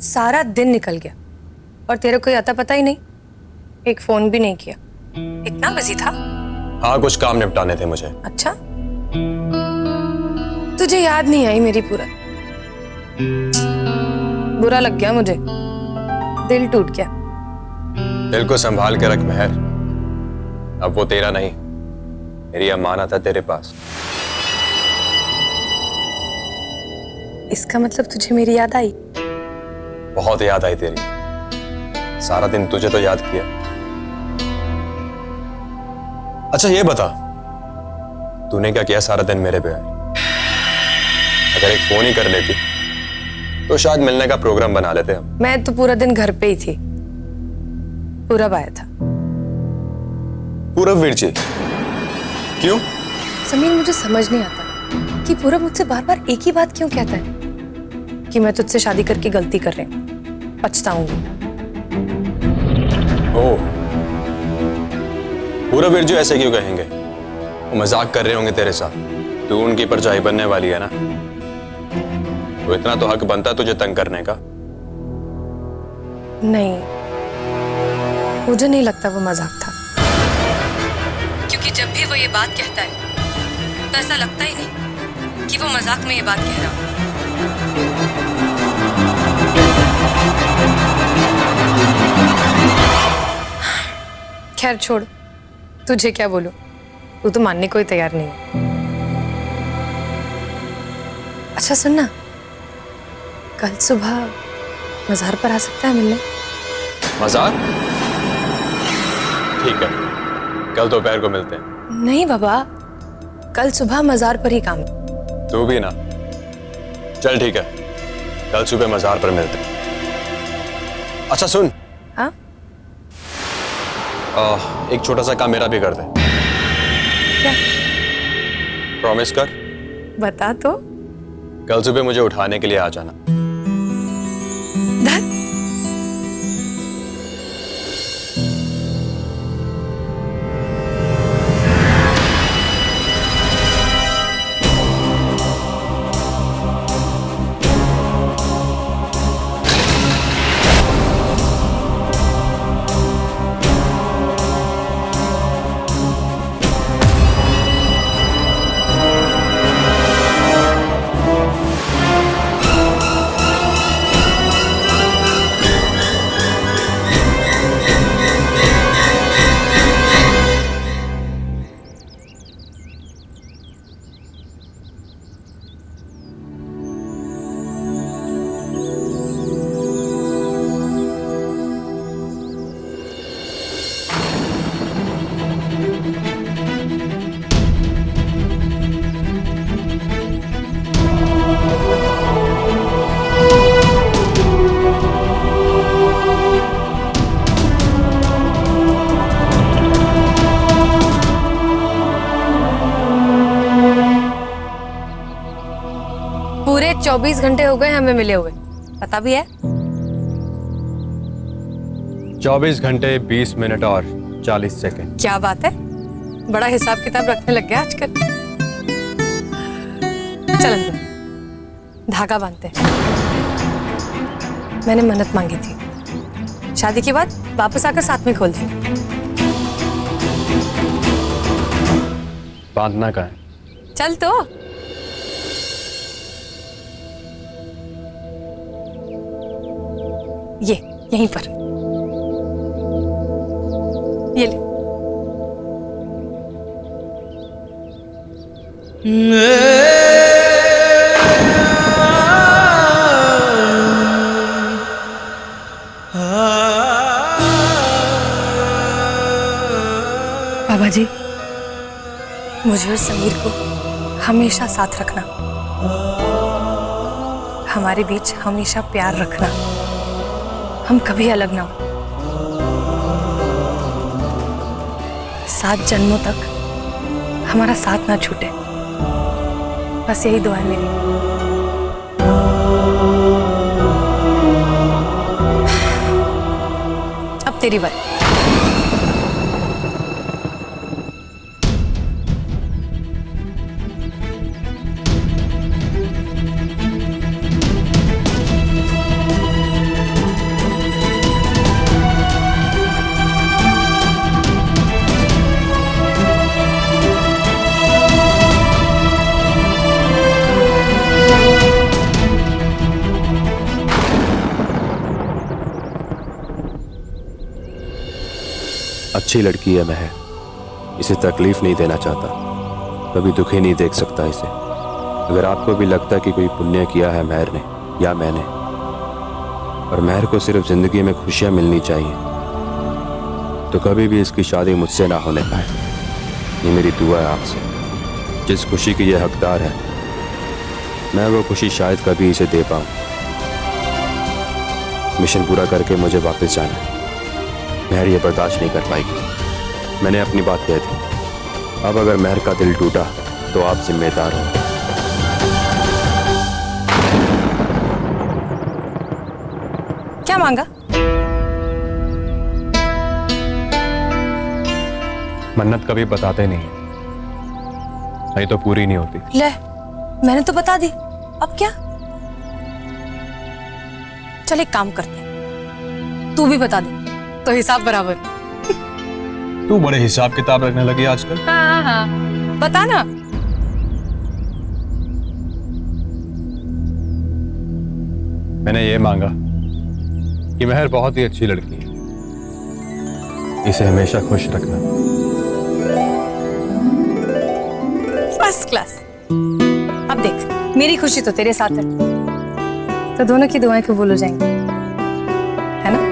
सारा दिन निकल गया और तेरे कोई अता पता ही नहीं, एक फोन भी नहीं किया। इतना बिजी था? हाँ, कुछ काम निपटाने थे मुझे। अच्छा, तुझे याद नहीं आई मेरी पूरा? बुरा लग गया मुझे, दिल टूट गया। दिल को संभाल के रख मेहर, अब वो तेरा नहीं, मेरी अमानत है तेरे पास। इसका मतलब तुझे मेरी याद आई? बहुत याद आई तेरी, सारा दिन तुझे तो याद किया। अच्छा ये बता, तूने क्या किया सारा दिन मेरे पे? अगर एक फोन ही कर लेती तो शायद मिलने का प्रोग्राम बना लेते हम। मैं तो पूरा दिन घर पे ही थी। पूरब आया था। पूरब वीर जी? क्यों? समीर, मुझे समझ नहीं आता कि पूरब मुझसे बार बार एक ही बात क्यों कहता है कि मैं तुझसे शादी करके गलती कर रही हूँ, पछताऊंगी। ओह, पूरब वीर जी ऐसे क्यों कहेंगे? वो मजाक कर रहे होंगे तेरे साथ। तू उनकी परछाई बनने वाली है ना, तो इतना तो हक बनता तुझे तंग करने का। नहीं, मुझे नहीं लगता वो मजाक था, क्योंकि जब भी वो ये बात कहता है तो ऐसा लगता ही नहीं कि वो मजाक में ये बात कह रहा हो। खैर छोड़, तुझे क्या बोलूं, तू तो मानने को ही तैयार नहीं है। अच्छा सुनना, कल सुबह मज़ार पर आ सकता है मिलने? मजाक? ठीक है, कल दोपहर को मिलते हैं। नहीं बाबा, कल सुबह मज़ार पर ही काम। तू भी ना? चल ठीक है, कल सुबह मजार पर मिलते हैं। अच्छा सुन। हाँ? एक छोटा सा काम मेरा भी कर दे। क्या? प्रॉमिस कर। बता तो। कल सुबह मुझे उठाने के लिए आ जाना। पूरे 24 घंटे हो गए हमें मिले हुए, पता भी है? 24 घंटे 20 मिनट और 40 सेकंड। क्या बात है, बड़ा हिसाब किताब रखने लग गया आजकल। चल अंदर, धागा बांधते हैं। मैंने मन्नत मांगी थी, शादी के बाद वापस आकर साथ में खोल देंगे। बांधना का है? चल तो। ये यहीं पर, ये ले। बाबा जी, मुझे और समीर को हमेशा साथ रखना, हमारे बीच हमेशा प्यार रखना, हम कभी अलग ना हो। 7 जन्मों तक हमारा साथ ना छूटे, बस यही दुआ है मेरी। अब तेरी बारी। अच्छी लड़की है महर, इसे तकलीफ नहीं देना चाहता, कभी दुखी नहीं देख सकता इसे। अगर आपको भी लगता कि कोई पुण्य किया है महर ने या मैंने, और महर को सिर्फ जिंदगी में खुशियां मिलनी चाहिए, तो कभी भी इसकी शादी मुझसे ना होने पाए। ये मेरी दुआ है आपसे। जिस खुशी की ये हकदार है, मैं वो खुशी शायद कभी इसे दे पाऊं। मिशन पूरा करके मुझे वापस जाना है। महर ये बर्दाश्त नहीं कर पाएगी। मैंने अपनी बात कह दी। अब अगर महर का दिल टूटा तो आप जिम्मेदार हो। क्या मांगा? मन्नत कभी बताते नहीं, नहीं तो पूरी नहीं होती। ले, मैंने तो बता दी, अब क्या? चल एक काम करते हैं, तू भी बता दे तो हिसाब बराबर। तू बड़े हिसाब किताब रखने लगी आजकल। हाँ हाँ, बता ना। मैंने ये मांगा कि महर बहुत ही अच्छी लड़की है, इसे हमेशा खुश रखना। First class. अब देख, मेरी खुशी तो तेरे साथ है, तो दोनों की दुआएं कबूल हो जाएंगी, है ना?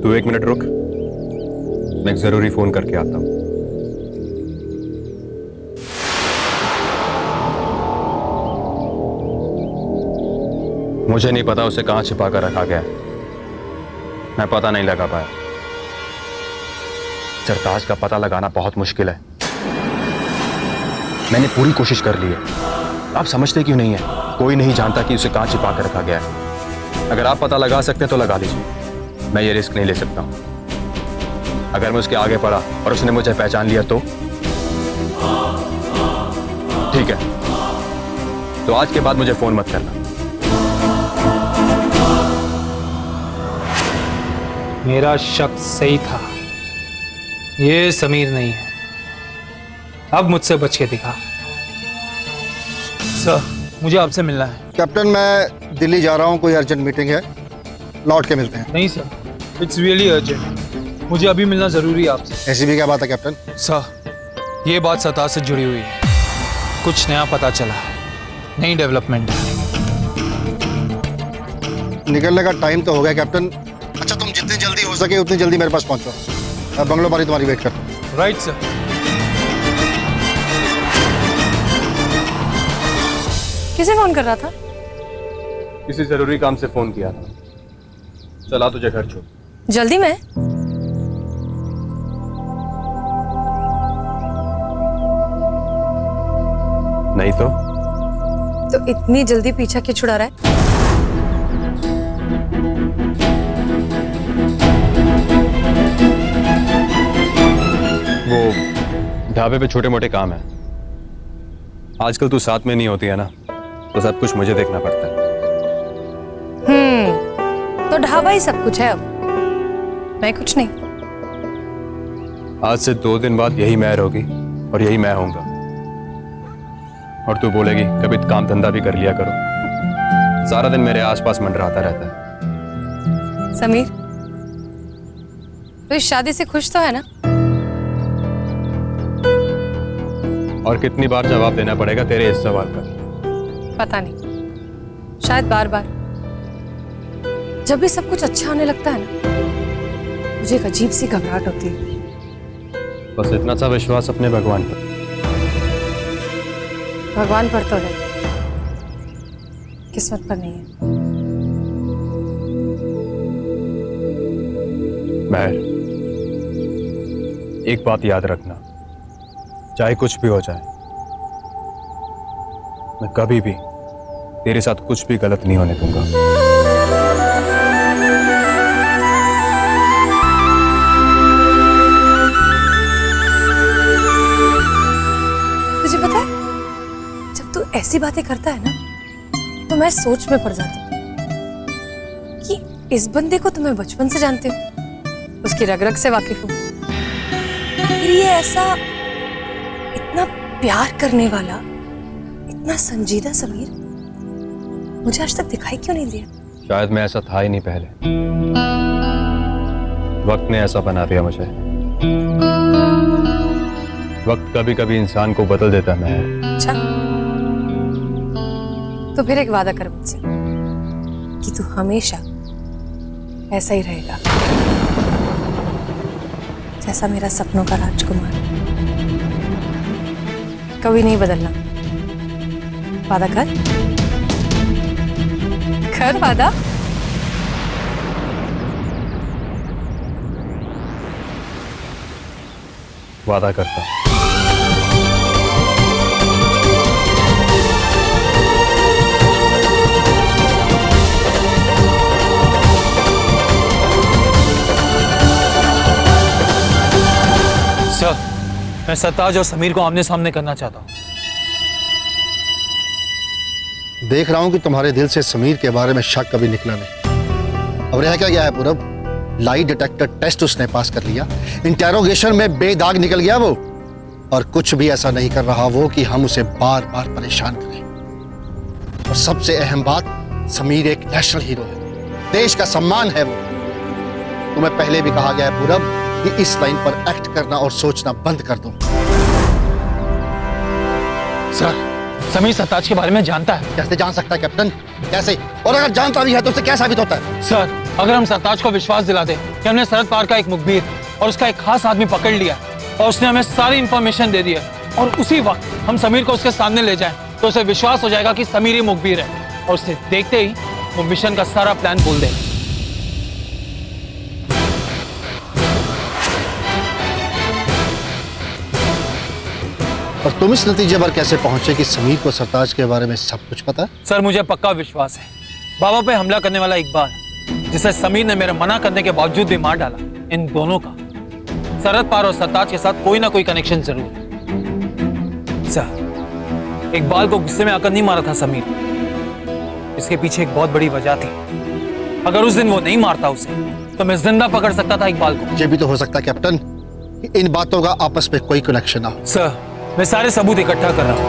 तू 1 मिनट रुक, मैं एक जरूरी फोन करके आता हूं। मुझे नहीं पता उसे कहां छिपा कर रखा गया, मैं पता नहीं लगा पाया। सरताज का पता लगाना बहुत मुश्किल है। मैंने पूरी कोशिश कर ली है, आप समझते क्यों नहीं है? कोई नहीं जानता कि उसे कहां छिपा कर रखा गया है। अगर आप पता लगा सकते हैं तो लगा लीजिए, मैं ये रिस्क नहीं ले सकता हूं। अगर मैं उसके आगे पड़ा और उसने मुझे पहचान लिया तो ठीक है, तो आज के बाद मुझे फोन मत करना। मेरा शक सही था, ये समीर नहीं है। अब मुझसे बच के दिखा। सर, मुझे आपसे मिलना है। कैप्टन, मैं दिल्ली जा रहा हूँ, कोई अर्जेंट मीटिंग है, लौट के मिलते हैं। नहीं सर, इट्स रियली अर्जेंट, मुझे अभी मिलना जरूरी है आपसे। ऐसी भी क्या बात है कैप्टन? सर, ये बात सरताज से जुड़ी हुई है, कुछ नया पता चला है, नई डेवलपमेंट है। निकलने का टाइम तो हो गया कैप्टन। अच्छा, तुम जितनी जल्दी हो सके उतनी जल्दी मेरे पास पहुंचो। मैं बंगलो बारी तुम्हारी वेट करता हूँ। Right sir. किसे फोन कर रहा था? किसी जरूरी काम से फोन किया था। चला तुझे घर छोड़। जल्दी में? नहीं तो इतनी जल्दी पीछा क्यों छुड़ा रहा है? वो ढाबे पे छोटे मोटे काम है। आजकल तू साथ में नहीं होती है ना, तो सब कुछ मुझे देखना पड़ता है। तो ढाबा ही सब कुछ है अब, मैं कुछ नहीं। आज से 2 दिन बाद यही महर होगी और यही मैं होऊंगा। और तू बोलेगी कभी काम धंधा भी कर लिया करो। सारा दिन मेरे आसपास मंडराता रहता है। समीर, तो इस शादी से खुश तो है ना? और कितनी बार जवाब देना पड़ेगा तेरे इस सवाल का? पता नहीं, शायद बार बार। जब भी सब कुछ अच्छा होने लगता है ना, मुझे एक अजीब सी घबराहट होती है। बस इतना सा विश्वास अपने भगवान पर। भगवान पर तो है, किस्मत पर नहीं है। महर, एक बात याद रखना, चाहे कुछ भी हो जाए, मैं कभी भी तेरे साथ कुछ भी गलत नहीं होने दूंगा। ऐसी बातें करता है ना तो मैं सोच में पड़ जाती हूँ कि इस बंदे को तो मैं बचपन से जानती हूँ, उसकी रग रग से वाकिफ हूँ, फिर ये ऐसा इतना प्यार करने वाला, इतना संजीदा समीर मुझे आज तक दिखाई क्यों नहीं दिया? शायद मैं ऐसा था ही नहीं पहले, वक्त ने ऐसा बना दिया मुझे। वक्त कभी कभी इंसान को बदल देता है महर। अच्छा, तो फिर एक वादा कर मुझसे कि तू हमेशा ऐसा ही रहेगा जैसा मेरा सपनों का राजकुमार, कभी नहीं बदलना। वादा कर, कर वादा। वादा करता हूं। सर, मैं सरताज और समीर को आमने सामने करना चाहता हूँ। देख रहा हूं कि तुम्हारे दिल से समीर के बारे में शक कभी निकला नहीं। अब रह क्या गया है पूरब? लाई डिटेक्टर टेस्ट उसने पास कर लिया, इंटेरोगेशन में बेदाग निकल गया वो, और कुछ भी ऐसा नहीं कर रहा वो कि हम उसे बार बार परेशान करें। और सबसे अहम बात, समीर एक नेशनल हीरो है, देश का सम्मान है वो। तुम्हें पहले भी कहा गया है पूरब कि इस लाइन पर एक्ट करना और सोचना बंद कर दो। सर, समीर सरताज के बारे में जानता है। कैसे जान सकता है कैप्टन? कैसे? और अगर जानता भी है तो उसे क्या साबित होता है? सर, अगर हम सरताज को विश्वास दिला दें कि हमने सरहद पार का एक मुखबिर और उसका एक खास आदमी पकड़ लिया और उसने हमें सारी इंफॉर्मेशन दे दी है, और उसी वक्त हम समीर को उसके सामने ले जाएं, तो उसे विश्वास हो जाएगा कि समीर ही मुखबिर है, और उसे देखते ही वो मिशन का सारा प्लान भूल देगा। और तुम इस नतीजे पर कैसे पहुंचे कि समीर को सरताज के बारे में सब कुछ पता है? सर, मुझे पक्का विश्वास है बाबा पे हमला करने वाला इकबाल, जिसे समीर ने मेरे मना करने के बावजूद भी मार डाला, इन दोनों का सरहद पार और सरताज के साथ कोई ना कोई कनेक्शन जरूर है। सर, इकबाल को गुस्से में आकर नहीं मारा था समीर, इसके पीछे एक बहुत बड़ी वजह थी। अगर उस दिन वो नहीं मारता उसे, तो मैं जिंदा पकड़ सकता था इकबाल को। ये भी तो हो सकता है कैप्टन कि इन बातों का आपस में कोई कनेक्शन ना हो। सर, मैं सारे सबूत इकट्ठा कर रहा हूं,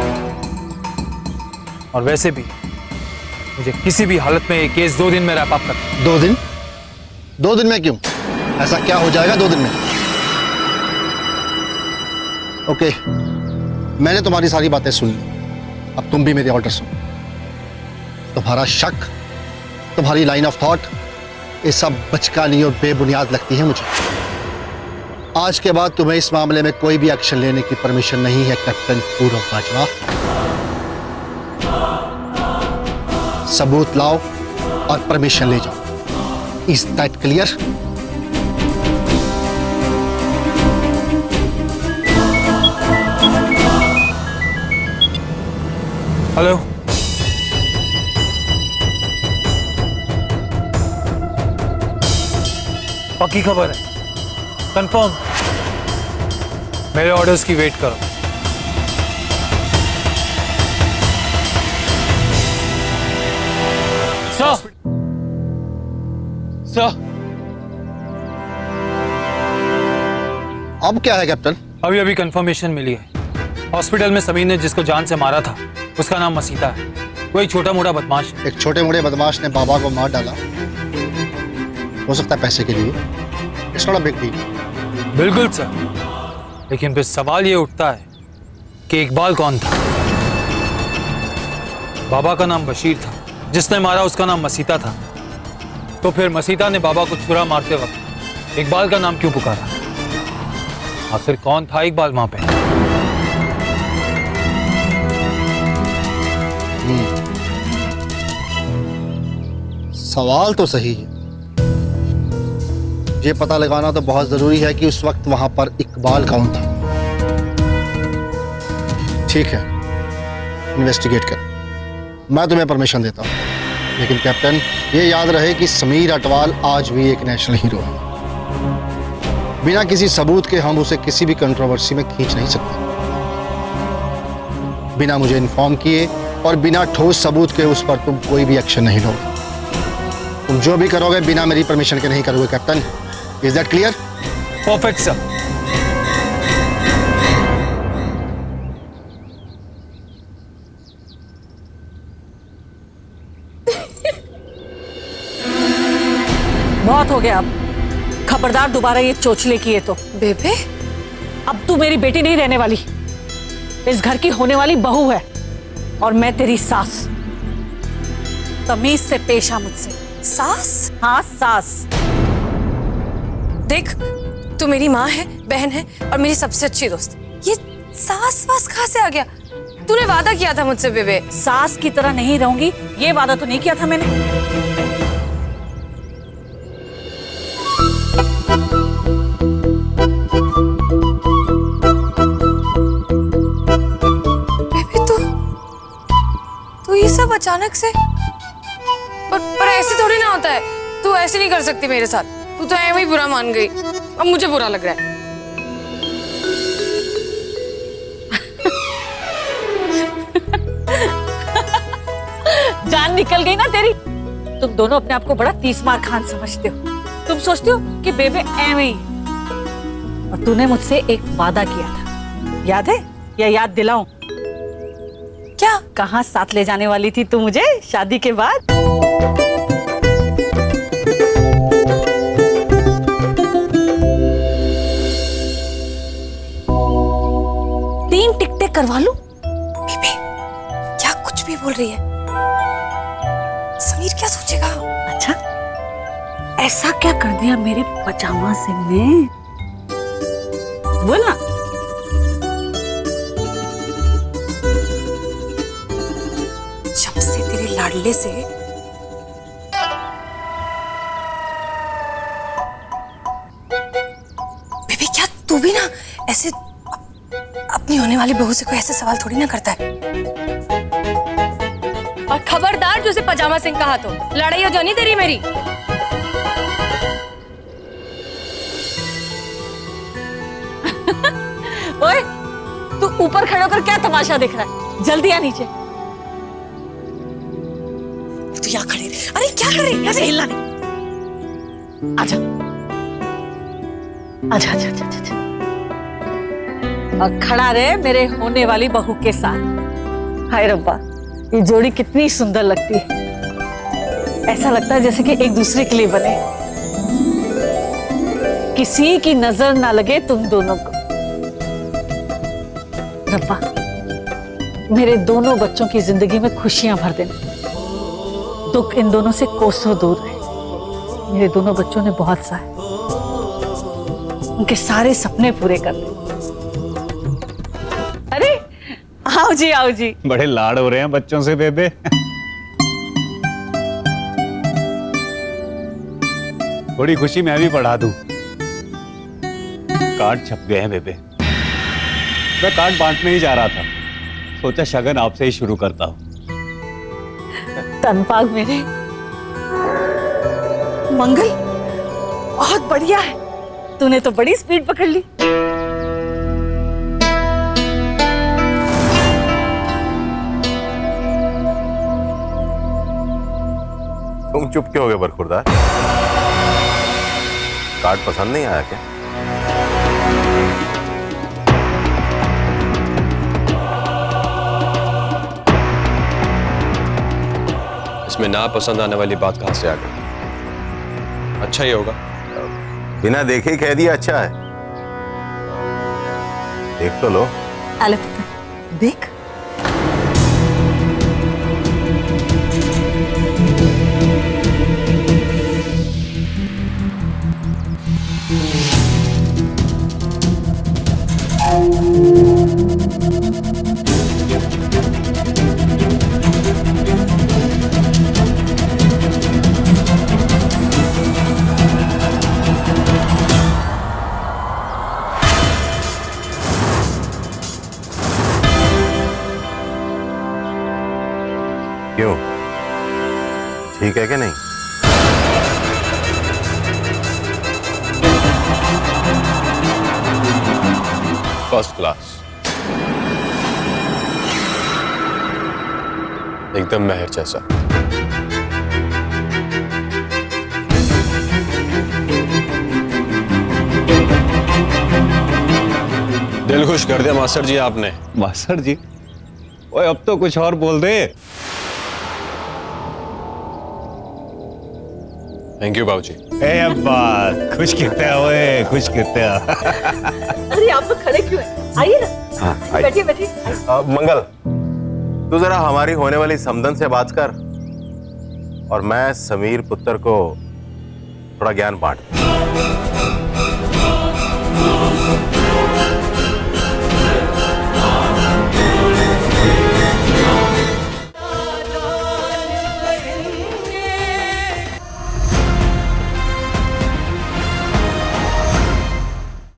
और वैसे भी मुझे किसी भी हालत में ये केस 2 दिन में रैप अप करना। 2 दिन? 2 दिन में क्यों? ऐसा क्या हो जाएगा 2 दिन में? ओके, मैंने तुम्हारी सारी बातें सुन ली, अब तुम भी मेरे ऑर्डर सुनो। तुम्हारा शक, तुम्हारी लाइन ऑफ थॉट, ये सब बचकानी और बेबुनियाद लगती है मुझे। आज के बाद तुम्हें इस मामले में कोई भी एक्शन लेने की परमिशन नहीं है कैप्टन पूरब बाजवा। सबूत लाओ और परमिशन ले जाओ। Is that clear? हेलो, पक्की खबर है? कंफर्म? मेरे ऑर्डर्स की वेट करो। सर, सर, अब क्या है कैप्टन? अभी अभी कंफर्मेशन मिली है। हॉस्पिटल में समीर ने जिसको जान से मारा था, उसका नाम मसीता है। वही छोटा मोटा बदमाश। एक छोटे मोटे बदमाश ने बाबा को मार डाला, हो सकता है पैसे के लिए। It's not a big deal. बिल्कुल सर, लेकिन फिर सवाल ये उठता है कि इकबाल कौन था? बाबा का नाम बशीर था, जिसने मारा उसका नाम मसीता था। तो फिर मसीता ने बाबा को छुरा मारते वक्त इकबाल का नाम क्यों पुकारा? आखिर कौन था इकबाल वहां पे? सवाल तो सही है। ये पता लगाना तो बहुत जरूरी है कि उस वक्त वहां पर इकबाल कौन था। ठीक है, इन्वेस्टिगेट कर, मैं तुम्हें परमिशन देता हूं, लेकिन कैप्टन ये याद रहे कि समीर अटवाल आज भी एक नेशनल हीरो है। बिना किसी सबूत के हम उसे किसी भी कंट्रोवर्सी में खींच नहीं सकते। बिना मुझे इन्फॉर्म किए और बिना ठोस सबूत के उस पर तुम कोई भी एक्शन नहीं लोगे। तुम जो भी करोगे बिना मेरी परमिशन के नहीं करोगे captain. Is that clear? Perfect sir. बहुत हो गया अब। खबरदार दोबारा ये चोचले किए तो। बेबे अब तू मेरी बेटी नहीं रहने वाली, इस घर की होने वाली बहू है और मैं तेरी सास। तमीज से पेश आ मुझसे। सास? हाँ सास। देख, तू मेरी माँ है, बहन है और मेरी सबसे अच्छी दोस्त। ये सास वास कहाँ से आ गया? तूने वादा किया था मुझसे बेबे। सास की तरह नहीं रहूंगी ये वादा तो नहीं किया था मैंने। बेबे तू ये सब अचानक से? पर ऐसे थोड़ी ना होता है। तू ऐसे नहीं कर सकती मेरे साथ। तू तो ऐਵੇਂ ही बुरा मान गई। अब मुझे बुरा लग रहा है। जान निकल गई ना तेरी। तुम दोनों अपने आप को बड़ा तीसमार खान समझते हो। तुम सोचते हो कि बेबे ऐਵੇਂ ही। और तूने मुझसे एक वादा किया था, याद है या याद दिलाऊं? क्या? कहाँ साथ ले जाने वाली थी तू मुझे शादी के बाद? तीन टिकटें करवा लूं? बेबे क्या कुछ भी बोल रही है? समीर क्या सोचेगा? अच्छा, ऐसा क्या कर दिया मेरे पजामा सिंह ने? बोलना। जब से तेरे लाडले से बेबी, क्या तू भी ना ऐसे अपनी होने वाली बहू से कोई ऐसे सवाल थोड़ी ना करता है। और खबरदार जो उसे पजामा सिंह कहा तो लड़ाई हो जानी तेरी मेरी। ओए, तू ऊपर खड़े होकर क्या तमाशा देख रहा है? जल्दी आ नीचे। तू यहाँ खड़े रहे। अरे क्या कर रही है? ऐसे हिलना नहीं। आजा आजा आजा आजा आजा। और खड़ा रहे मेरे होने वाली बहू के साथ। हाय रब्बा, ये जोड़ी कितनी सुंदर लगती है। ऐसा लगता है जैसे कि एक दूसरे के लिए बने। किसी की नजर ना लगे तुम दोनों को। रब्बा, मेरे दोनों बच्चों की जिंदगी में खुशियां भर देना। दुख इन दोनों से कोसों दूर है। मेरे दोनों बच्चों ने बहुत सहा है। उनके सारे सपने पूरे कर दे। अरे आओ जी आओ जी। बड़े लाड हो रहे हैं बच्चों से बेबे। थोड़ी खुशी मैं भी बढ़ा दूं। कार्ड छप गए हैं बेबे। मैं कार्ड बांटने ही जा रहा था, सोचा शगन आपसे ही शुरू करता हूं। तनपाग मेरे मंगल, बहुत बढ़िया है। तूने तो बड़ी स्पीड पकड़ ली। तुम चुप क्यों हो गए बरखुरदार? कार्ड पसंद नहीं आया क्या? इसमें ना पसंद आने वाली बात कहां से आ गई? अच्छा ही होगा। बिना देखे ही कह दिया अच्छा है। देख तो लो। आले पुत्र, देख। क्यों, ठीक है कि नहीं? First class. एकदम महर जैसा। दिल खुश कर दिया मास्टर जी आपने। मास्टर जी, ओए अब तो कुछ और बोल दे। थैंक यू बाबूजी। ए अब्बा, खुश कितना ओए, खुश कितना। अरे आप लोग खड़े क्यों हैं? आइए ना। हाँ, बैठिए बैठिए। मंगल, तू जरा हमारी होने वाली समदन से बात कर और मैं समीर पुत्र को थोड़ा ज्ञान बांट दूं।